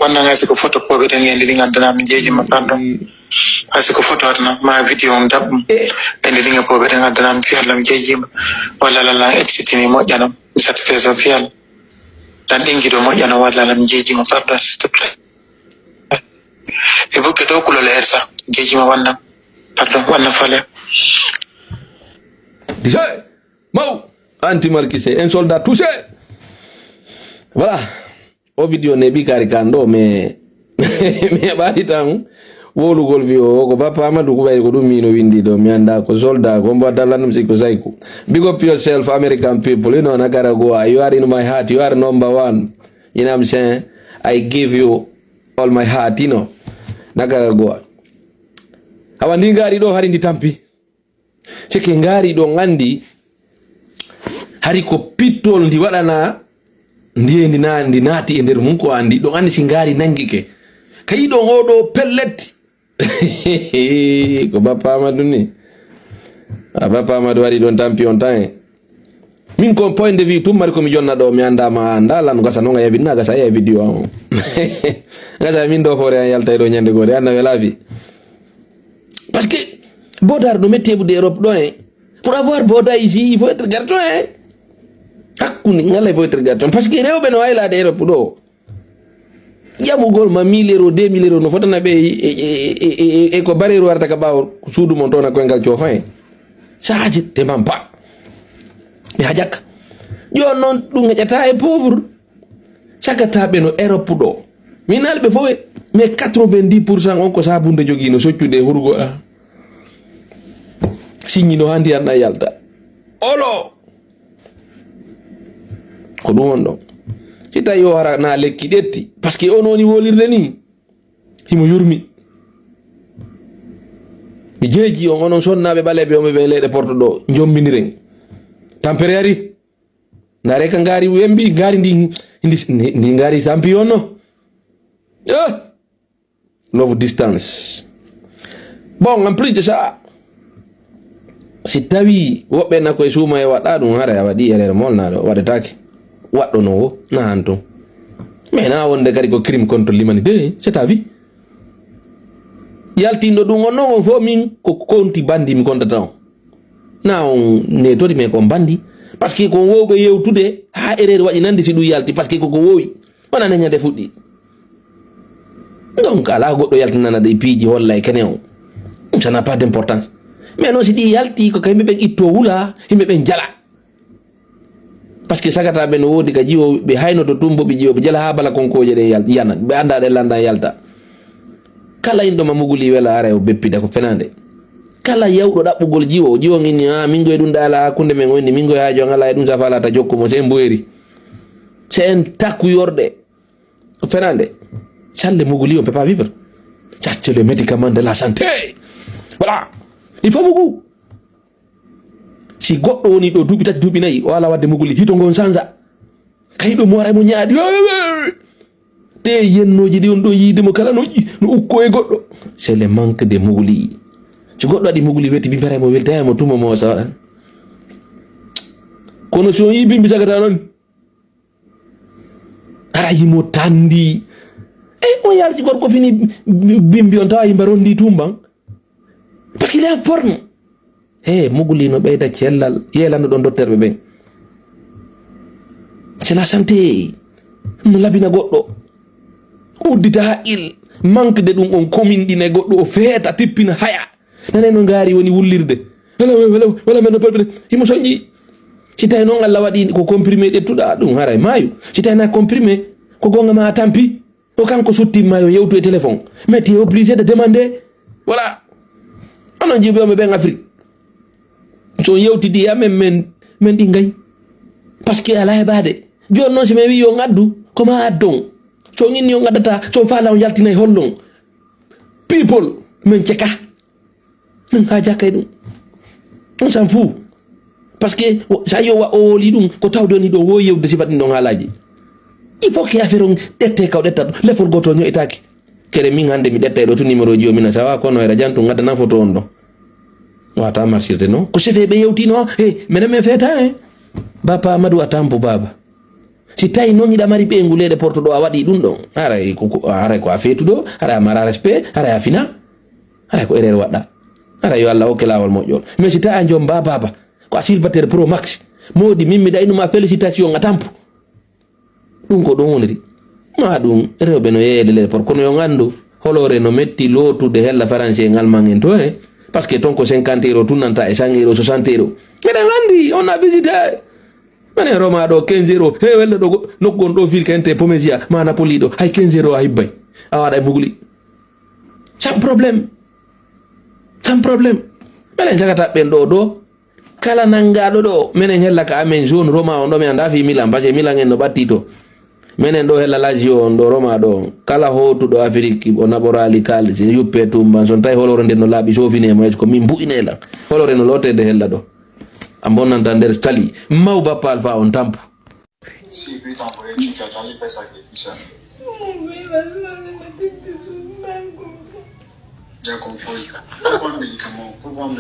wannan ga ko photo ko be da ngeen li ngandana mi jeji ma pardon asiko photo atna ma video on dab en li nga ko be da ngandana mi fi Allah mi jeji wala la exitini mo janam mi satisfaction fi Allah dan dingi do mo jana wala la mi jeji ma pardon s'il te plaît e bukke to kulo le ersa jeji ma wannan pardon wannan fale déjà mau anti marquise un soldat touché voilà o video ne bi kari kando me bari tan wolu gol vio ko papa Amadou ko bay ko dum mino windi do mi anda ko soldat ko mbo dalanum siko sayku big up yourself American people, you know, Nicaragua, you are in my heart, you are number one, you know what I'm saying? I give you all my heart, you know, Nicaragua. Awandi ngari do hari ndi tampi seke ngari do ngandi hari ko pitol ndi wadana ndiye ndi nati e nder munko andi do ngandi singari nangike kayi do ngodo pellet ko Papa Amadou ni Papa Amadou wari don tampi on tan min ko point de vue tum mari ko mi jonna do mi anda ma andala no gasa no nga yabina gasa ya video ngada min do fore yalta do nyande go de na wela vi parce que Bodar no mette bu d'Europe do pour avoir Boda ici il faut être garçon hakuni ngala il faut être garçon parce que rewbe no ayla d'Europe do jamu gol ma 1000 euros 2000 euros no fotana be e ko barero warta ka baw suudu mon tona ko ngal ciofan saaji te mampa mi hajak yo non dum ngata e pauvre chakata be no Europe do minalbe fo mais 90% on ko sabunde jogi no soccude hurgo signi no handi anna yalta olo ko dum on do cita yo ara na lekki detti parce que on woni wolirde ni himo yurmi mi jeji on onon sonnabe balebe o me be lede porto do jombiniren tampere nare ka ngari wembi ngari ndi ngari champion no love distance bon en plus de ça si tawi wobbe na ko suma e wada dum hara ya wadi ere molna do wadetake waddo no na hanto mais na wonde gari ko crime contre l'humanité c'est ta vie yaltindo dum onno fo min ko konti bandi mi konta taw na on ne todi me ko bandi parce que ko wobe yewtude ha erreur waji nandi si du yalti parce que ko wowi wana nanya de fuddi donc ala goddo yaltinana de piiji wallahi kenen ça n'a pas d'importance mais non si di yalti ko kaybe be itto wula himbe be jala parce que sagata ben wodi ka jiwo be hayno to tumbo be jiwo be jala ha bala konkoje de yalti yana be anda de landa yalta kala indo mamuguli wela are o beppida ko fenande kala yawdo dabbugol jiwo ngini mingo edun dala kunde men woni mingo haajo ngala edun safala ta jokko mo se mboyri c'est un taku yorde fenande challe muguli on peut pas vivre c'est le médicament de la santé voilà il faut beaucoup si goddo woni do dubi tati dubi nayi wala wadde muguli hito ngon sanza kaydo mo wara mo nyaadi te yennoji di on do yide mo kala no ukko e goddo c'est le manque de muguli ci goddo adi muguli wetti bi bare mo welta mo tuma mo sa kono so yibi bi sagata non ara yimo tandi mo yalti gorko fini bimbi on tawa yimba rondi tumban parce qu'il est en forme muguli no beyda cellal yelando don docteur be c'est la santé no labina goddo uddita il manque de dum on commune dine goddo o feeta tippina haya nane no ngari woni wullirde wala men no himo sonji ci tay non Allah wadi ko comprimé de tuda dum haray mayu ci tay na comprimé ko gonga ma tampi o kanko sotti mayo yewtu e téléphone mais tu es obligé de demander voilà on jibo me ben Afrique so yewti di amem men di ngay parce que ala hebade jon non si me wi yo ngaddu ko ma addon so ngin yo ngaddata so faala on yaltinay hollon people men ceka men haja kay dum on s'en fout parce que sa yo wa o li dum ko tawdoni do wo yewde si fadin don halaji il faut que affaire on dette kaw detta le for goto nyo itaki kere min hande mi detta do to numéro ji o mina sawa kono era jantu ngadda na photo on do wata marsirde no ko sefe be yewti no menen men feta Papa Amadou atampo baba si tawi noon yiɗa mari ɓe ngulede porto ɗo a waɗi ɗum ɗon aray ko a feetuɗo aɗa a mara respect aɗa a fina aray ko erreur waɗɗa aɗa yo Allah hokke lawol moƴƴol mais si tawi a joom baba ko a célibataire pro max modi min mi ɗaynuma félicitation a tampu ɗum ko ɗum woniri ma ɗum rewɓe no yeeyede leyde porto kono yo gandu holore no metti lootude hella français ngal mangen to he par ce que ton ko 50 € tunnanta e 100 € 60 €. Meɗen andi on a visité mane Roma ɗo 15 € he welde ɗo nokkugon ɗo ville kente Pomesia ma Napoli ɗo hay 15 € a hibbay a waɗa e bugli sans problème minen jagata ɓen ɗo ɗo kala nangaɗo ɗo minen hella ka amen jaune Roma on ɗo mi anda fi Milan parce que Milan en no ɓatti to minen ɗo hella Lazio on ɗo Roma ɗo kala hotuɗo Afrique o naɓorali kalse yuppe tumban son tawi holore nden no laaɓi sofinemo ko min mbu'inelan holore no lotede hella ɗo a bonnanta nder tali maw bappa alfa on tampo Ya confoy. Pourquoi un médicament? Pourquoi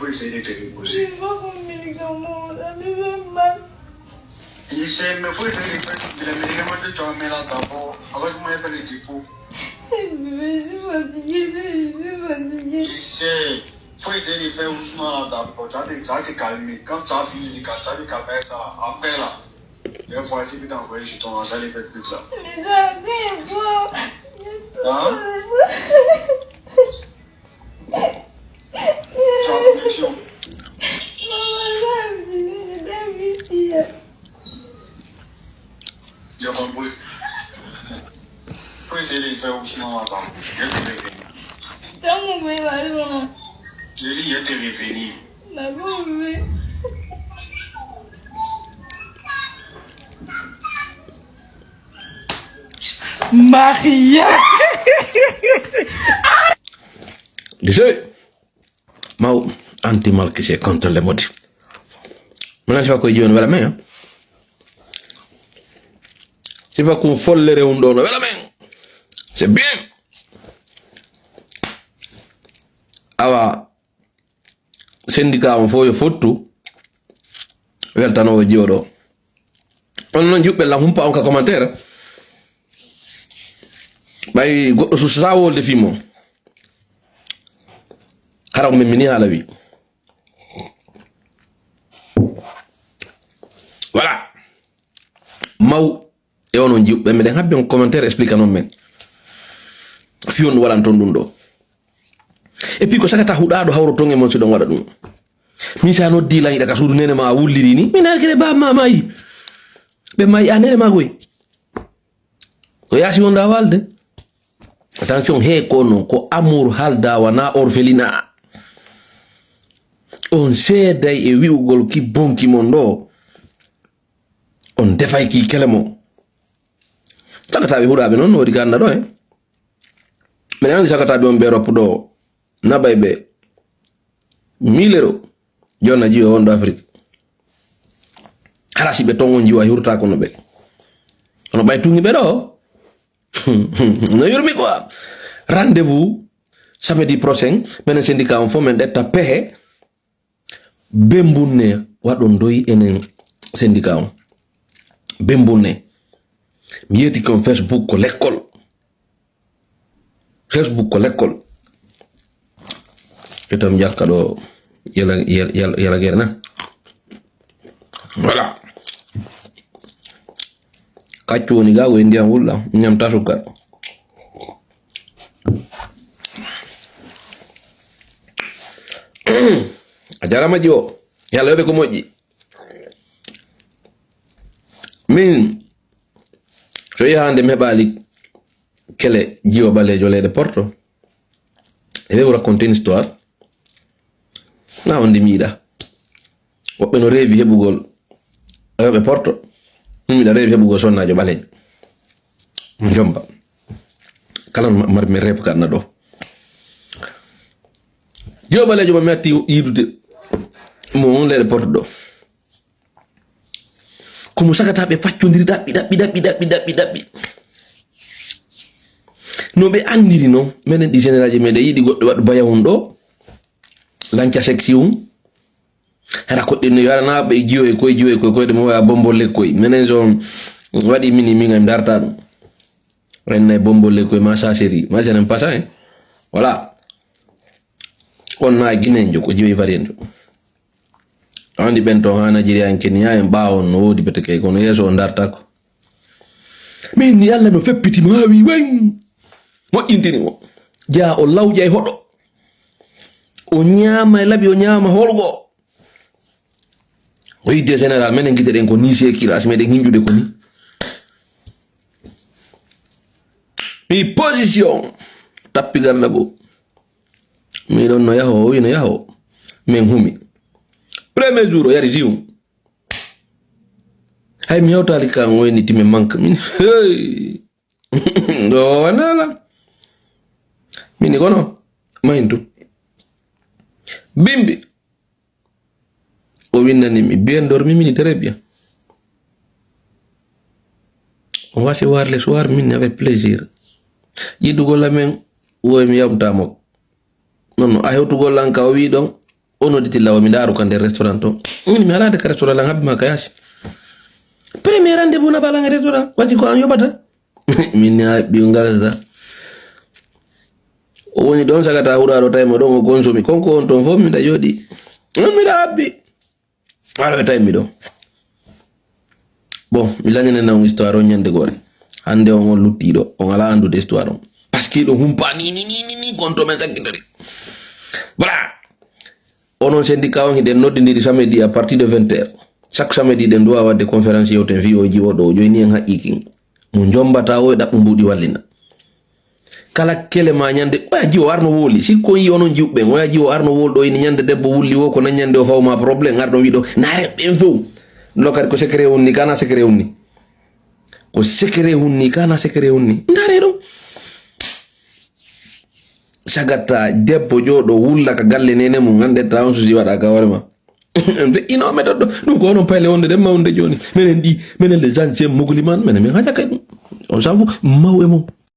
essayer de te reposer? Je veux un médicament, ça me fait mal. Il sait, mais faut essayer de le médicament de toi, mais là d'abord, avec moi, il fait les dépôts. Je suis fatiguée, je suis fatiguée. Il sait, faut essayer de faire doucement là d'abord, ça va te calmer. Quand ça finit, ça te calmer ça, après là. Des fois, si tu t'envoies sur ton ça les fait plus ça. Mais ça fait bon. Hein? Tu as connexion. J'ai compris. Faut essayer de faire doucement là d'abord. Je vais te revenir. Estamos bem, Marina. Je vais te revenir. Estamos bem. Maria! Dice mau anti mal che si è contro le modi non si fa con i giovani veramente si fa con follere un dono veramente c'est bien awa syndicat on foyo fottu weltanowo jiwoɗo on noon juɓɓe la humpa on ka commentaire ɓay goɗɗo so sawolde fimo hara ko min mini haala wi voilà maw e onon jiwɓe meɗen habbe on commentaire explique noon men fiyon walan toon ɗum ɗo et puis ko sagata huɗaɗo hawro ton e mon siɗon waɗa ɗum min sa noddi lan yiɗa ka suudu nene ma a wulliri ni min akede bamma mayi ɓe mayi a nene ma koy ko yaasi wonda walde attention he ko non ko amour halda wana orphelinat on seeday e wi'ugol ki bonki mon ɗo on defay ki kele mo sagataɓe huɗaɓe noon no waɗi ganda ɗo e minen andi sagataɓe on ɓe roppu ɗo nabay ɓe 1000 € jonna jiwa wonɗo Afrique hara si ɓe ton on jiwa hurta kono ɓe ono ɓay tungi ɓe ɗo no yurmi quoi rendez-vous samedi prochain minen syndicat on fof min ɗetta pehe bembunne waɗon doyi enen syndicat on bembunne mi yeti kon Facebook ko l'école etam jakka ɗo yala guere na voilà kaccu woni ga woy ndiyam wulla ñamta sukkar a jarama jiwo yalla yoɓe ko moƴƴi min so yahande mi heɓali kele jiwa balejo leyde Porto e ɓe raconter une histoire na on ndi miiɗa woɓɓe no reewi heɓugol rewɓe Porto min miɗa reewi heɓugol sonnajo ɓalejo jomba kala marmi reefu ka anna ɗo jiwa ɓalejo mo mi hatti yidude mo on leyɗe Porto ɗo komo sagata ɓe faccodiri ɗaɓɓi no ɓe andiri noon minen ɗi général ji meɗen yiɗi goɗɗo waɗa bayahum ɗo lanca sexy hara koɗɗinno yaranaɓe jiwoy koye koyɗe mo waya bombo lekkoy minen zone wadi mini mi ngam darta dum renne bombole ko ma sacheri ma j'aime pas ça hein voilà on na guinenjo ko jiwi variento andi bento hana jiri an kenya en baawon no wodi beteke ko no yeso darta ko min yalla no feppiti ma wi wen mo intini mo ja o lawja e hodo o nyama e labi o nyama holgo o ide general menen gite den ko ni sekira asme den hinjude ko ni mi position tappi garda bo mi don no yaho wi no yaho men humi premier jour o yari jium hay mi hawtali kan woni timme manque min hey do wanala mini kono maindu bimbi o winnani mi bien dormi mini très bien on va se voir le soir mini avec plaisir yidugo lamen wo mi yamtamo non a hewtugo lanka o wi don ono ditilla o mi daru kan der restaurant to mi ala de restaurant lan habbi makayashi premier rendez-vous na bala ngere restaurant wati ko an yobata min bi ngalza o woni don sagata huraro taymo don o consomi konko on ton fo mi da jodi mi da habbi ara taymi do bon mi langene na histoire on nyande gore hande on luttido on ala andu de histoire on parce que do humpa ni konto men sakitari voilà onon syndicat on de noddindiri samedi à partir de 20h chaque samedi den do wadde conférence yoten vi jiwo do joyni en haqiqi mo jombata o da mbudi wallina kala kele ma nyande o jiwo arno woli si ko yi onon jiwbe o jiwo arno wol do ni nyande debbo wulli wo ko na nyande o fawma problème ardo wido naare ben fo lokar ko secret wonni kana secret wonni ko secret wonni kana secret wonni ndare do sagata debbo jodo wulla ka galle nene mun ngande tawn suji wada ka warema ino metodo dum ko non payle wonde dem mawnde joni menen di menen les gens c'est mugliman menen mi haja kay on s'en fout mawemo